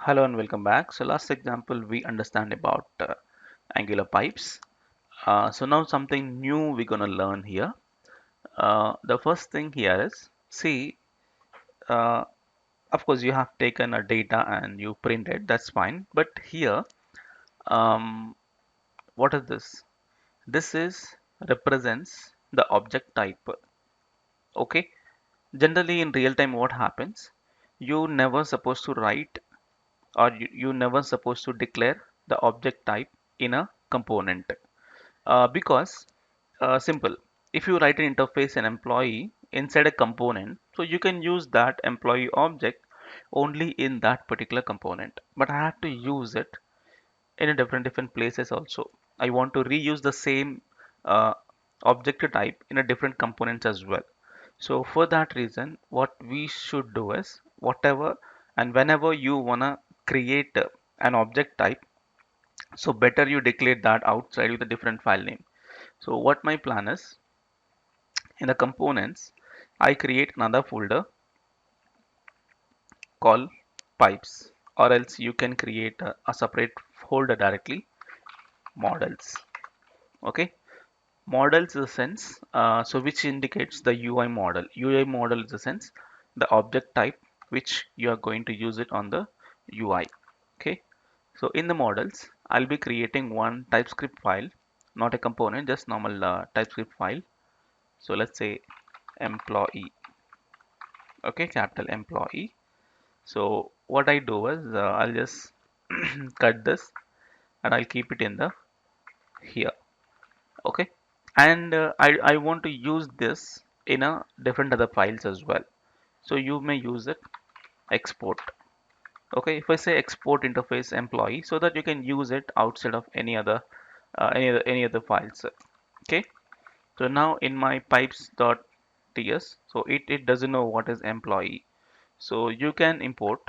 Hello and welcome back. So last example we understand about angular pipes. So now something new we're gonna learn here. The first thing here is see, uh, of course you have taken a data and you print it. That's fine. But here, um, what is this? This is represents the object type. Okay. Generally in real time, what happens? You never supposed to write or you never supposed to declare the object type in a component. Because simple, if you write an interface and employee inside a component, so you can use that employee object only in that particular component, but I have to use it in a different places also. I want to reuse the same uh, object type in a different components as well. So for that reason, what we should do is whatever and whenever you wanna create an object type, so better you declare that outside with a different file name. So what my plan is, in the components, I create another folder called pipes, or else you can create a separate folder directly, models. Okay, models is the sense, so which indicates the UI model. UI model is the sense the object type which you are going to use it on the UI. Okay, so in the models, I'll be creating one TypeScript file, not a component, just normal TypeScript file. So let's say employee. Okay, capital employee. So what I do is I'll just cut this and I'll keep it in the here. Okay, and I want to use this in a different other files as well. So you may use it export. Okay, if I say export interface employee, so that you can use it outside of any other files. Okay, so now in my pipes.ts, so it doesn't know what is employee. So you can import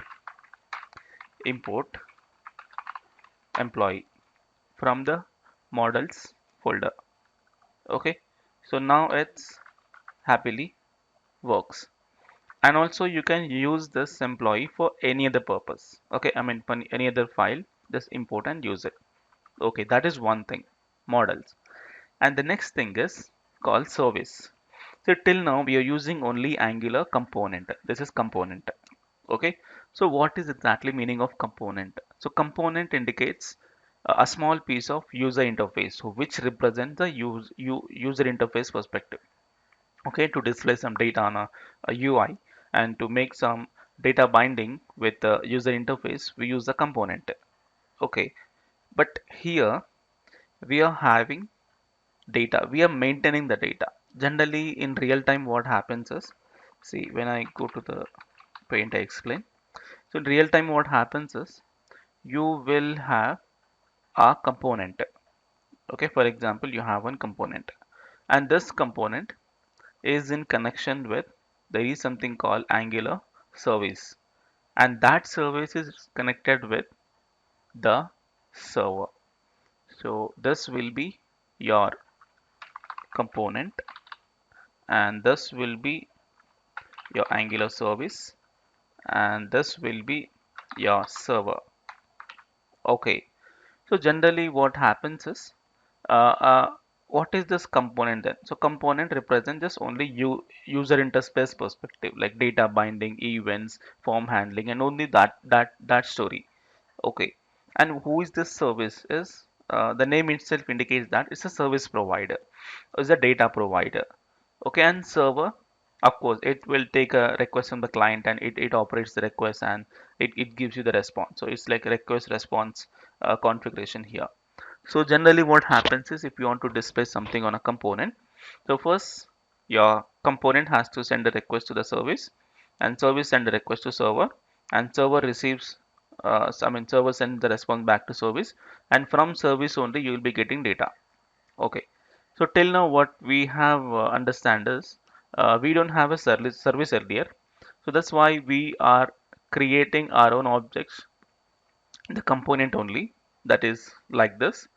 employee from the models folder. Okay, so now it's happily works. And also you can use this employee for any other purpose. Okay, I mean for any other file, just import and use it. Okay, that is one thing, models. And the next thing is called service. So till now we are using only Angular component. This is component. Okay, so what is exactly meaning of component? So component indicates a small piece of user interface, so which represents the user interface perspective. Okay, to display some data on a UI and to make some data binding with the user interface, we use the component. Okay, but here we are having data, we are maintaining the data. Generally in real time, what happens is, see, when I go to the paint, I explain. So in real time, what happens is you will have a component. Okay, for example, you have one component, and this component is in connection with, there is something called Angular service, and that service is connected with the server. So this will be your component, and this will be your Angular service, and this will be your server. Okay, so generally what happens is, uh, uh, what is this component then? So component represents just only user interface perspective, like data binding, events, form handling, and only that story. Okay, and who is this service is, the name itself indicates that it's a service provider, it's a data provider. Okay, and server, of course it will take a request from the client and it operates the request, and it gives you the response. So it's like a request response configuration here. So generally what happens is, if you want to display something on a component, so first your component has to send a request to the service, and service send the request to server, and server receives server sends the response back to service, and from service only you will be getting data. Okay, so till now what we have understand is, we don't have a service earlier, so that's why we are creating our own objects in the component only. That is like this,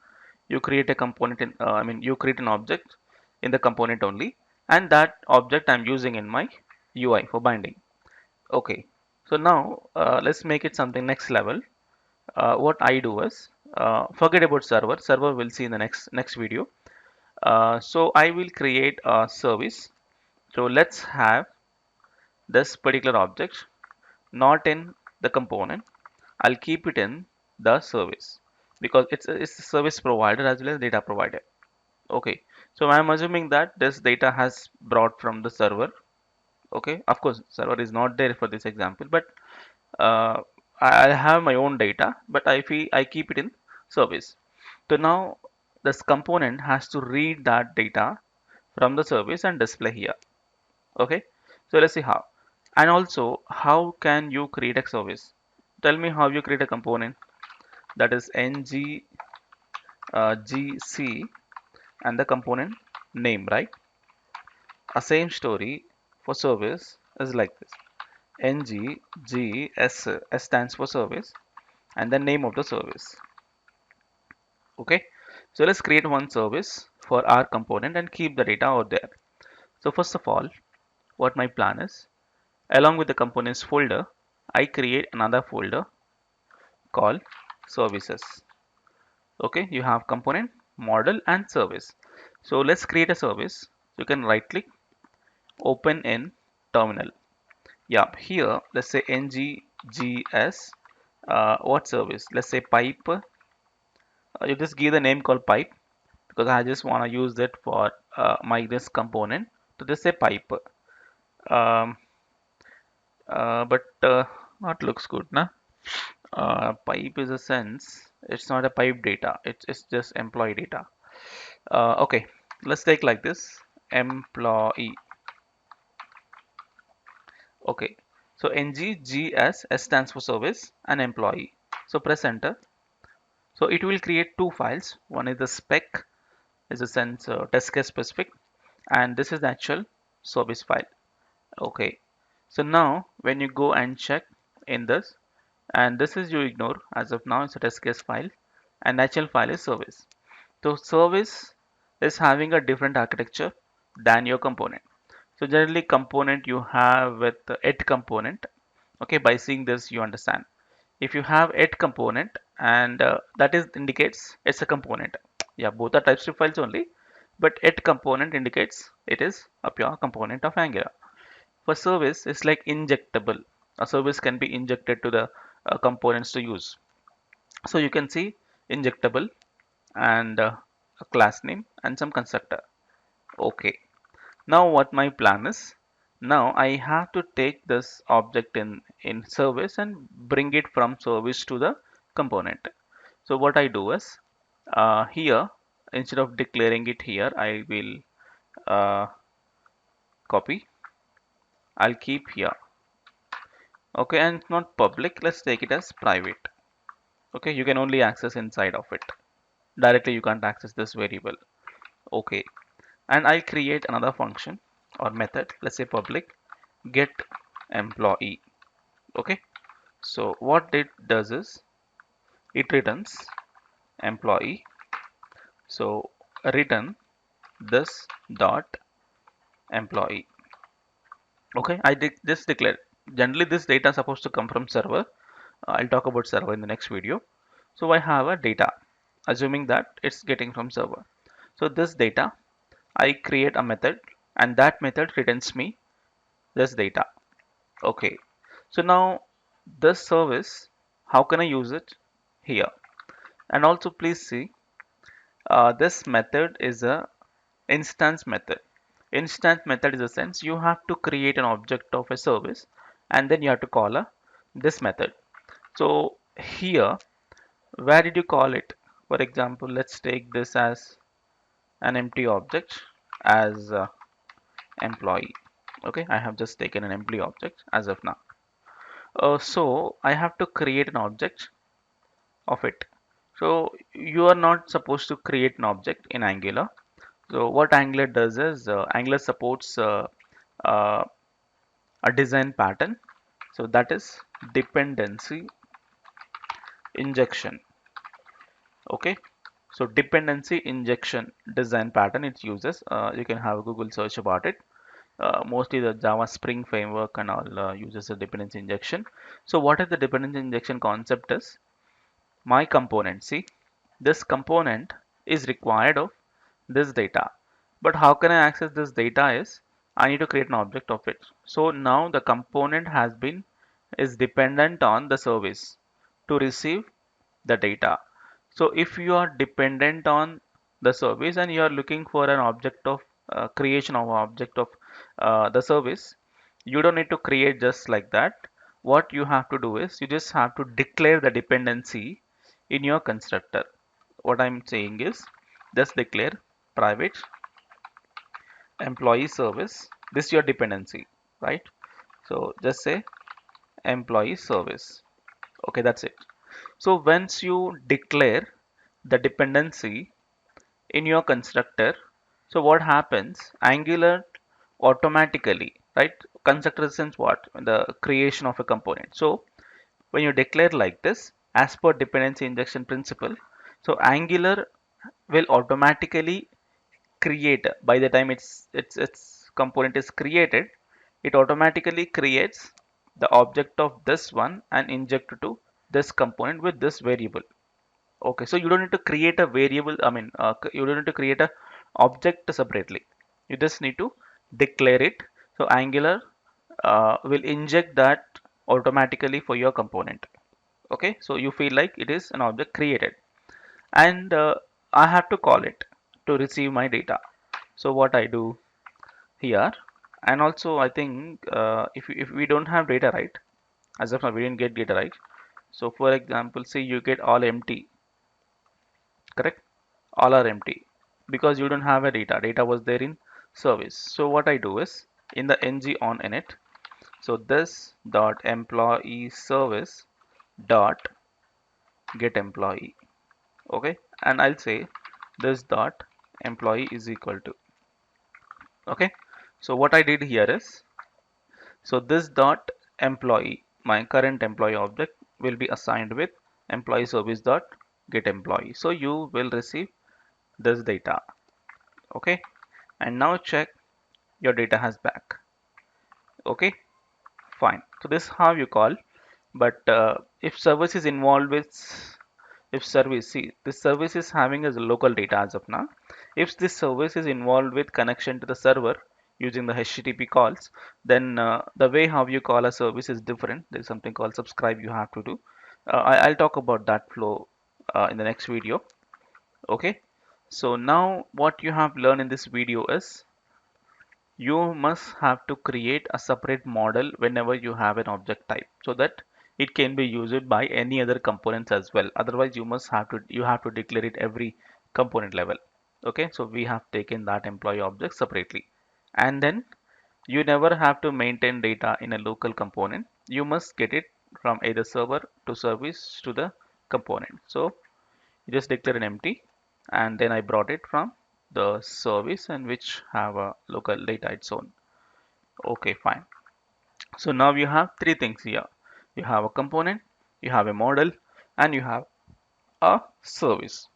you create a component in you create an object in the component only, and that object I'm using in my UI for binding. Okay, so now let's make it something next level. what I do is forget about server. Server we'll see in the next video. So I will create a service. So let's have this particular object not in the component. I'll keep it in the service because it's a service provider as well as data provider. Okay, so I'm assuming that this data has brought from the server. Okay, of course server is not there for this example, but uh, I have my own data, but I keep it in service. So now this component has to read that data from the service and display here. Okay, so let's see how. And also, how can you create a service? Tell me how you create a component. That is ng gc and the component name, right? A same story for service is like this. Ng g s stands for service and the name of the service. Okay, so let's create one service for our component and keep the data out there. So first of all, what my plan is, along with the components folder, I create another folder called services. Okay, you have component, model and service. So let's create a service. You can right click, open in terminal. Yeah, here let's say nggs, what service? Let's say pipe. You just give the name called pipe because I just want to use that for my this component. So just say pipe. Um, but not looks good, na? Pipe is a sense. It's not a pipe data. It's just employee data. Okay, let's take like this. Employee. Okay, so nggs S stands for service and employee. So press enter. So it will create two files. One is the spec, is a sense test case specific, and this is the actual service file. Okay, so now when you go and check in this, and this is you ignore as of now, it's a test case file, and actual file is service. So service is having a different architecture than your component. So generally component you have with the it component. Okay, by seeing this you understand. If you have it component and that is indicates it's a component. Yeah, both are TypeScript files only, but it component indicates it is a pure component of Angular. For service, it's like injectable. A service can be injected to the components to use. So you can see injectable and a class name and some constructor. Okay. Now what my plan is, now I have to take this object in service and bring it from service to the component. So what I do is here, instead of declaring it here, I will uh, copy. I'll keep here. Okay, and it's not public. Let's take it as private. Okay, you can only access inside of it. Directly you can't access this variable. Okay, and I'll create another function or method. Let's say public get employee. Okay, so what it does is it returns employee. So return this dot employee. Okay, I did just declare. Generally this data is supposed to come from server. I'll talk about server in the next video. So I have a data, assuming that it's getting from server. So this data, I create a method and that method returns me this data. Okay, so now this service, how can I use it here? And also please see, this method is a instance method. Instance method is a sense you have to create an object of a service and then you have to call this method. So here, where did you call it? For example, let's take this as an empty object as employee. Okay, I have just taken an employee object as of now. So I have to create an object of it. So you are not supposed to create an object in Angular. So what Angular does is Angular supports uh, a design pattern. So that is dependency injection. Okay. So dependency injection design pattern it uses. You can have a Google search about it. Mostly the Java Spring framework and all uses a dependency injection. So what is the dependency injection concept is? my component. See, this component is required of this data. But how can I access this data is I need to create an object of it. So now the component is dependent on the service to receive the data. So if you are dependent on the service and you are looking for an object of creation of object of the service, you don't need to create just like that. What you have to do is you just have to declare the dependency in your constructor. What I'm saying is just declare private employee service. This is your dependency, right? So just say employee service. Okay, that's it. So once you declare the dependency in your constructor, so what happens? Angular automatically, right? Constructor sense what? The creation of a component. So when you declare like this, as per dependency injection principle, so Angular will automatically create by the time its component is created, it automatically creates the object of this one and inject to this component with this variable. Okay, so you don't need to create a variable. I mean, you don't need to create a object separately. You just need to declare it. So Angular will inject that automatically for your component. Okay, so you feel like it is an object created, and I have to call it to receive my data. So what I do here, and also I think if we don't have data, right, as of now we didn't get data, right? So for example, say you get all empty, correct? All are empty because you don't have a data was there in service. So what I do is in the ng on init, so this dot employee service dot get employee. Okay, and I'll say this dot employee is equal to. Okay, so what I did here is, so this dot employee, my current employee object, will be assigned with employee service dot get employee. So you will receive this data. Okay, and now check your data has back. Okay, fine. So this is how you call. But if service is involved with, if service, see, this service is having as a local data as of now. If this service is involved with connection to the server using the HTTP calls, then the way how you call a service is different. There's something called subscribe you have to do. I'll talk about that flow in the next video. Okay, so now what you have learned in this video is you must have to create a separate model whenever you have an object type so that it can be used by any other components as well. Otherwise you have to declare it every component level. Okay, so we have taken that employee object separately, and then you never have to maintain data in a local component. You must get it from either server to service to the component. So you just declare an empty, and then I brought it from the service and which have a local data its own. Okay, fine. So now you have three things here. You have a component, you have a model, and you have a service.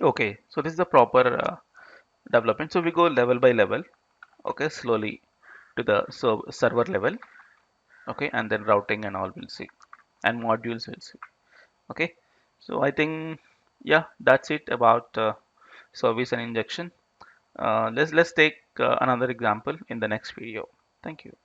Okay, so this is the proper development. So we go level by level. Okay, slowly to the server level. Okay, and then routing and all we'll see, and modules we'll see. Okay, so I think yeah, that's it about service and injection. Let's take another example in the next video. Thank you.